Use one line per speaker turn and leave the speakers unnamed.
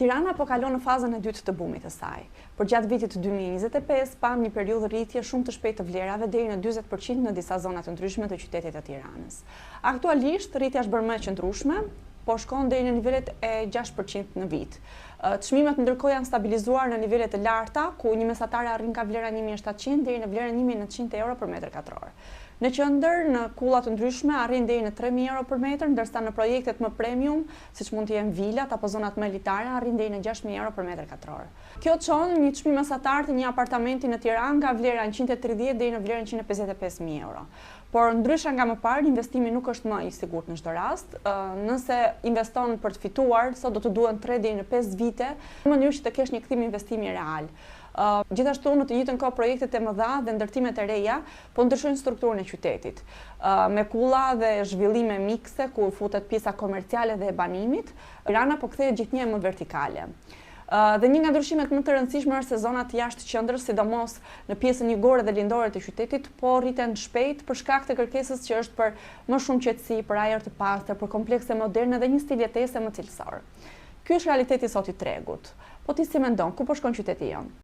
Tirana po kalon në fazën e dytë të bumit të saj. Për gjatë vitit 2025 pam një periudhë rritje shumë të shpejtë të vlerave deri në 40% në disa zona të ndryshme të qytetit të Tiranës. Aktualisht rritja është bërë më e qëndrueshme, po shkon deri në nivelet e 6% në vit. Çmimet ndërkohë janë stabilizuar në nivele të larta, ku një mesatare arrin nga vlera 1700 deri në vlerën 1900 euro për metër katror. Në qendër, në kulla të ndryshme arrin deri në 3000 euro për metër, ndërsa në projektet më premium, siç mund të jenë vilat apo zonat më elitare, arrin deri në 6000 euro për metër katror. Kjo çon një çmim mesatar të një apartamenti në Tiranë nga vlera 130 deri në vlerën 155.000 euro. Por ndryshe nga më parë, investimi nuk është më i sigurt në çdo rast. Nëse investon për të fituar, sot do të duhen 3 deri në 5 vite, në mënyrë që të kesh një kthim investimi real. Gjithashtu në të njëjtën kohë projektet e mëdha dhe ndërtimet e reja po ndryshojnë strukturën e qytetit. Me kulla dhe zhvillime mikse ku futet pjesa komerciale dhe e banimit, Tirana po kthehet gjithnjë më vertikale. Dhe një nga ndryshimet më të rëndësishme është se zonat jashtë qendrës, sidomos në pjesën jugore dhe lindore të qytetit, po rriten shpejt për shkak të kërkesës që është për më shumë qetësi, për ajër të pastër, për komplekse moderne dhe një stil jetese më cilësor. Ky është realiteti sot i tregut. Po ti si mendon, ku po shkon qyteti jon?